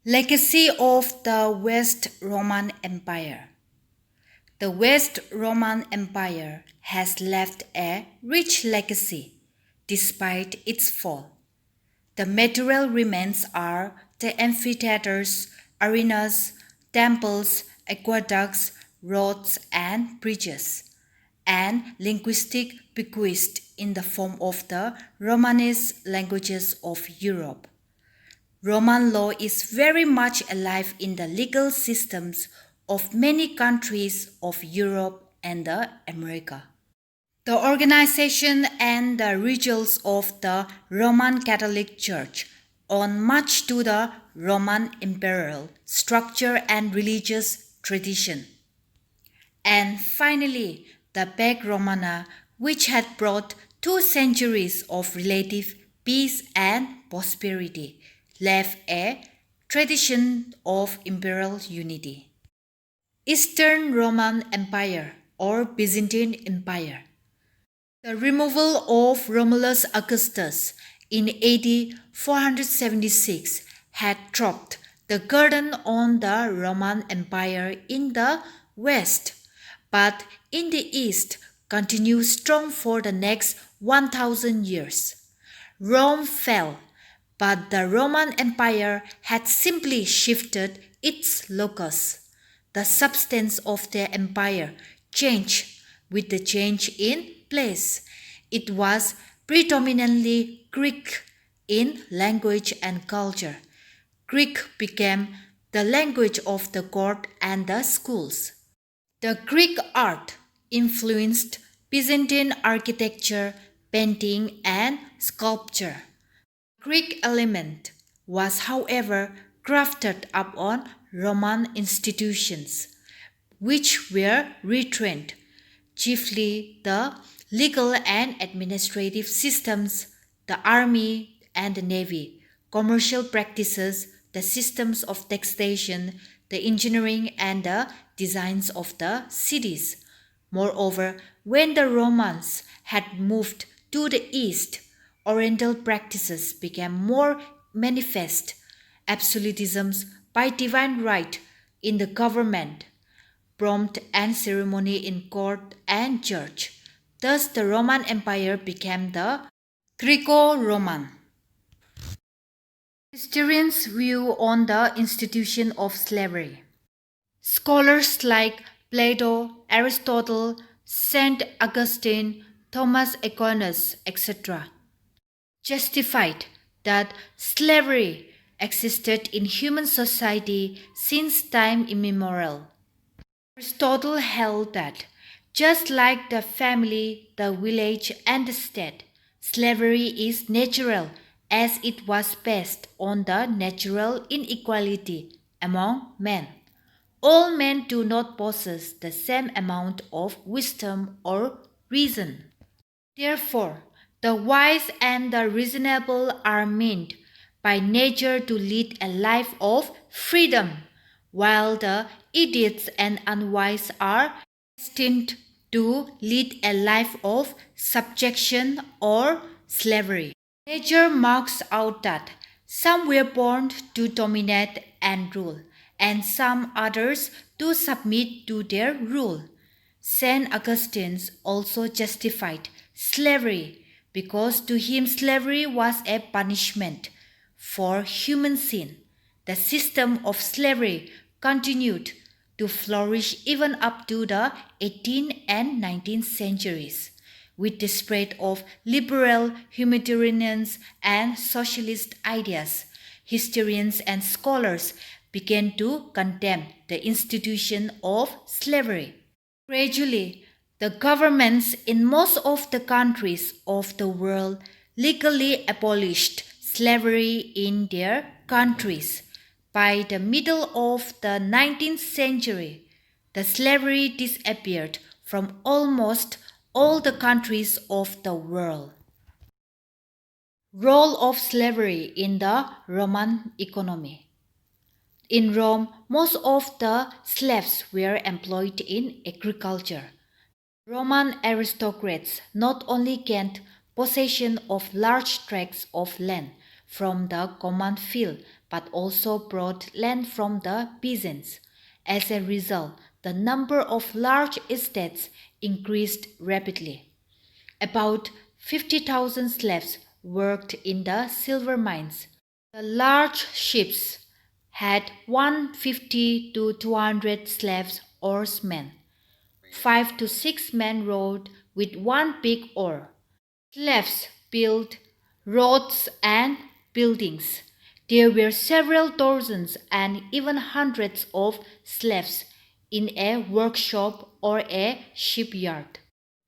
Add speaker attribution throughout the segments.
Speaker 1: Legacy of the West Roman Empire. The West Roman Empire has left a rich legacy despite its fall. The material remains are the amphitheaters, arenas, temples, aqueducts, roads, and bridges, and linguistic bequeathed in the form of the Romanist languages of Europe. Roman law is very much alive in the legal systems of many countries of Europe and the America. The organization and the rituals of the Roman Catholic Church owe much to the Roman imperial structure and religious tradition. And finally, the Pax Romana, which had brought 2 centuries of relative peace and prosperity, left a tradition of imperial unity. Eastern Roman Empire or Byzantine Empire. The removal of Romulus Augustus in AD 476 had dropped the burden on the Roman Empire in the west, but in the east continued strong for the next 1000 years. Rome fell, but the Roman Empire had simply shifted its locus. The substance of the empire changed with the change in place. It was predominantly Greek in language and culture. Greek became the language of the court and the schools. The Greek art influenced Byzantine architecture, painting, and sculpture. Greek element was, however, grafted upon Roman institutions, which were retrained, chiefly the legal and administrative systems, the army and the navy, commercial practices, the systems of taxation, the engineering and the designs of the cities. Moreover, when the Romans had moved to the east, Oriental practices became more manifest. Absolutisms by divine right in the government, pomp and ceremony in court and church. Thus, the Roman Empire became the Greco-Roman. Historians' view on the institution of slavery. Scholars like Plato, Aristotle, Saint Augustine, Thomas Aquinas, etc. justified that slavery existed in human society since time immemorial. Aristotle held that, just like the family, the village, and the state, slavery is natural as it was based on the natural inequality among men. All men do not possess the same amount of wisdom or reason. Therefore, the wise and the reasonable are meant by nature to lead a life of freedom, while the idiots and unwise are destined to lead a life of subjection or slavery. Nature marks out that some were born to dominate and rule, and some others to submit to their rule. Saint Augustine also justified slavery because to him slavery was a punishment for human sin. The system of slavery continued to flourish even up to the 18th and 19th centuries. With the spread of liberal, humanitarian, and socialist ideas, historians and scholars began to condemn the institution of slavery. Gradually, the governments in most of the countries of the world legally abolished slavery in their countries. By the middle of the 19th century, the slavery disappeared from almost all the countries of the world. Role of slavery in the Roman economy. In Rome, most of the slaves were employed in agriculture. Roman aristocrats not only gained possession of large tracts of land from the common field, but also brought land from the peasants. As a result, the number of large estates increased rapidly. About 50,000 slaves worked in the silver mines. The large ships had 150 to 200 slaves oarsmen. 5 to 6 men rowed with one big oar. Slaves built roads and buildings. There were several dozens and even hundreds of slaves in a workshop or a shipyard.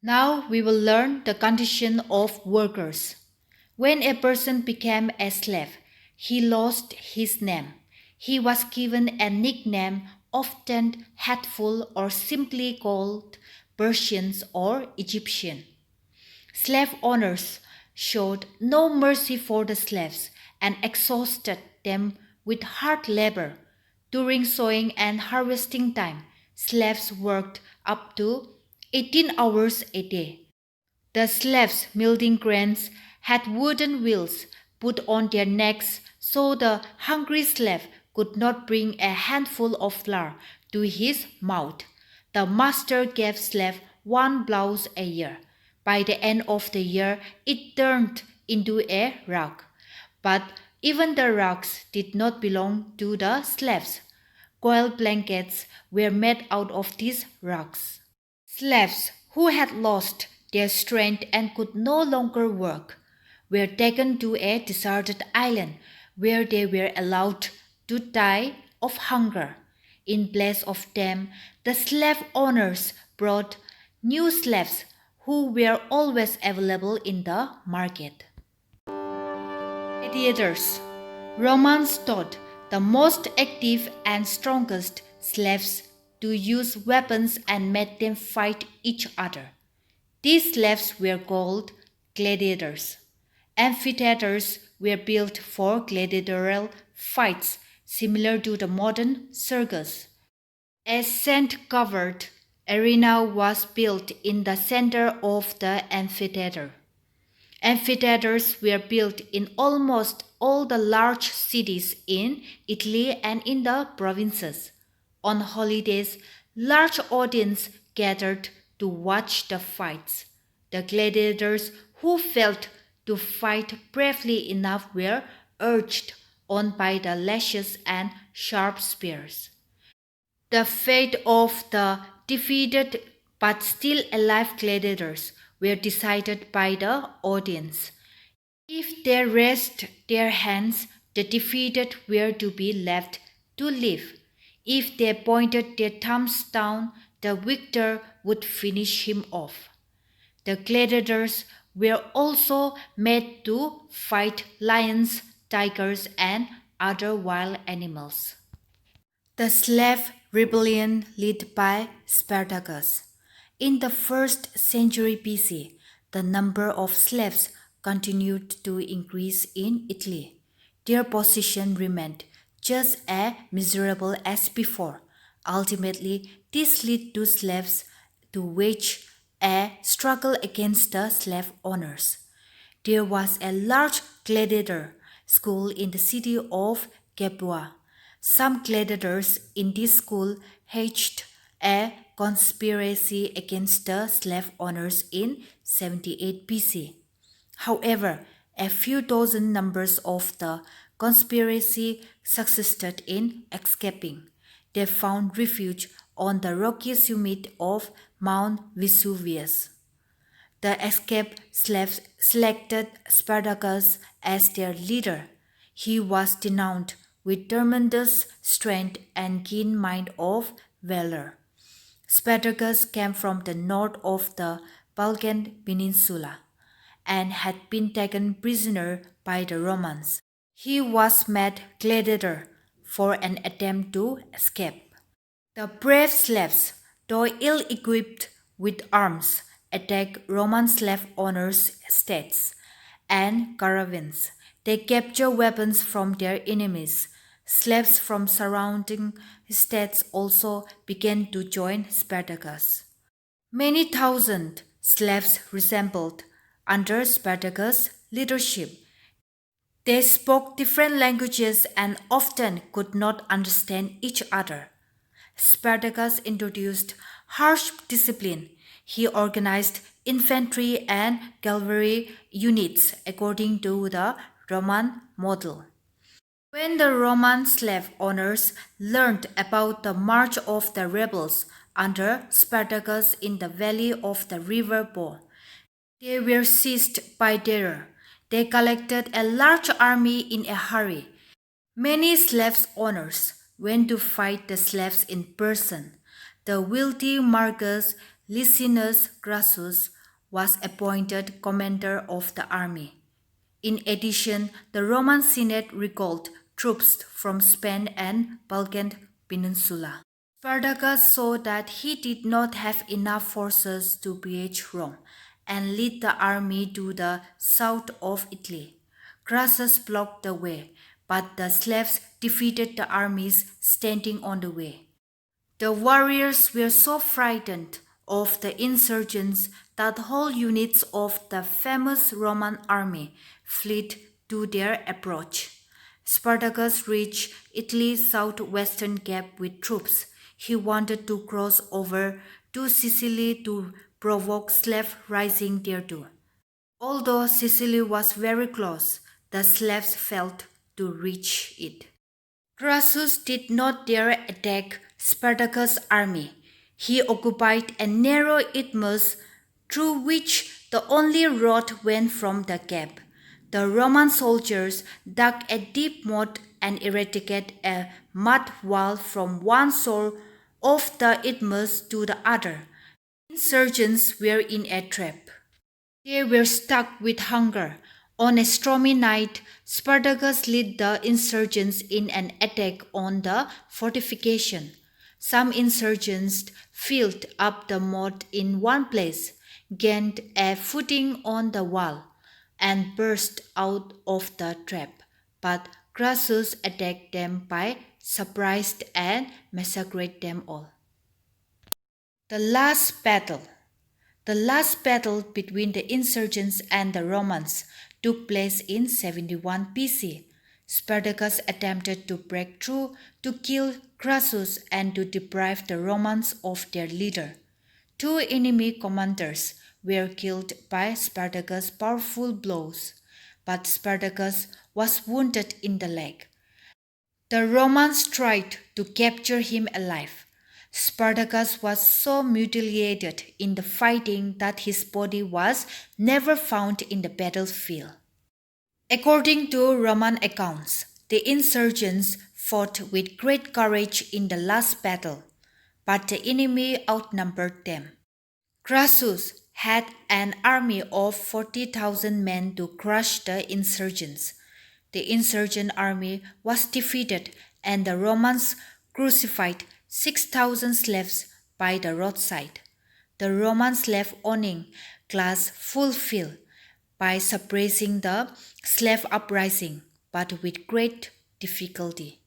Speaker 1: Now we will learn the condition of workers. When a person became a slave, he lost his name. He was given a nickname, often hateful or simply called Persian or Egyptian. Slave owners showed no mercy for the slaves and exhausted them with hard labor. During sowing and harvesting time, slaves worked up to 18 hours a day. The slaves milling grains had wooden wheels put on their necks so the hungry slave could not bring a handful of flour to his mouth. The master gave slave one blouse a year. By the end of the year, it turned into a rug. But even the rugs did not belong to the slaves. Coil blankets were made out of these rugs. Slaves who had lost their strength and could no longer work were taken to a deserted island where they were allowed to die of hunger. In place of them, the slave owners brought new slaves who were always available in the market. Gladiators. Romans taught the most active and strongest slaves to use weapons and made them fight each other. These slaves were called gladiators. Amphitheaters were built for gladiatorial fights, similar to the modern circus. A sand-covered arena was built in the center of the amphitheater. Amphitheaters were built in almost all the large cities in Italy and in the provinces. On holidays, large audiences gathered to watch the fights. The gladiators who failed to fight bravely enough were urged on by the lashes and sharp spears. The fate of the defeated but still alive gladiators were decided by the audience. If they raised their hands, the defeated were to be left to live. If they pointed their thumbs down, the victor would finish him off. The gladiators were also made to fight lions, tigers, and other wild animals. The slave rebellion led by Spartacus. In the 1st century BC, the number of slaves continued to increase in Italy. Their position remained just as miserable as before. Ultimately, this led to slaves to wage a struggle against the slave owners. There was a large gladiator school in the city of Capua. Some gladiators in this school hatched a conspiracy against the slave owners in 78 BC. However, a few dozen members of the conspiracy succeeded in escaping. They found refuge on the rocky summit of Mount Vesuvius. The escaped slaves selected Spartacus as their leader. He was renowned with tremendous strength and keen mind of valor. Spartacus came from the north of the Balkan Peninsula and had been taken prisoner by the Romans. He was made gladiator for an attempt to escape. The brave slaves, though ill-equipped with arms, attacked Roman slave owners' estates and caravans. They captured weapons from their enemies. Slaves from surrounding states also began to join Spartacus. Many thousand slaves resembled under Spartacus' leadership. They spoke different languages and often could not understand each other. Spartacus introduced harsh discipline. He organized infantry and cavalry units according to the Roman model. When the Roman slave owners learned about the march of the rebels under Spartacus in the valley of the river Po, they were seized by terror. They collected a large army in a hurry. Many slave owners went to fight the slaves in person. The wealthy Marcus Licinius Crassus was appointed commander of the army. In addition, the Roman Senate recalled troops from Spain and Balkan Peninsula. Spartacus saw that he did not have enough forces to besiege Rome and lead the army to the south of Italy. Crassus blocked the way, but the slaves defeated the armies standing on the way. The warriors were so frightened of the insurgents that whole units of the famous Roman army fled to their approach. Spartacus reached Italy's southwestern cape with troops. He wanted to cross over to Sicily to provoke slave rising there too. Although Sicily was very close, the slaves failed to reach it. Crassus did not dare attack Spartacus' army. He occupied a narrow isthmus through which the only road went from the cape. The Roman soldiers dug a deep moat and erected a mud wall from one shore of the isthmus to the other. Insurgents were in a trap. They were stuck with hunger. On a stormy night, Spartacus led the insurgents in an attack on the fortification. Some insurgents filled up the moat in one place, gained a footing on the wall, and burst out of the trap. But Crassus attacked them by surprise and massacred them all. The last battle. The last battle between the insurgents and the Romans took place in 71 BC. Spartacus attempted to break through to kill Crassus and to deprive the Romans of their leader. Two enemy commanders were killed by Spartacus' powerful blows, but Spartacus was wounded in the leg. The Romans tried to capture him alive. Spartacus was so mutilated in the fighting that his body was never found in the battlefield. According to Roman accounts, the insurgents fought with great courage in the last battle, but the enemy outnumbered them. Crassus had an army of 40,000 men to crush the insurgents. The insurgent army was defeated and the Romans crucified 6,000 slaves by the roadside. The Roman slave owning class fulfilled by suppressing the slave uprising, but with great difficulty.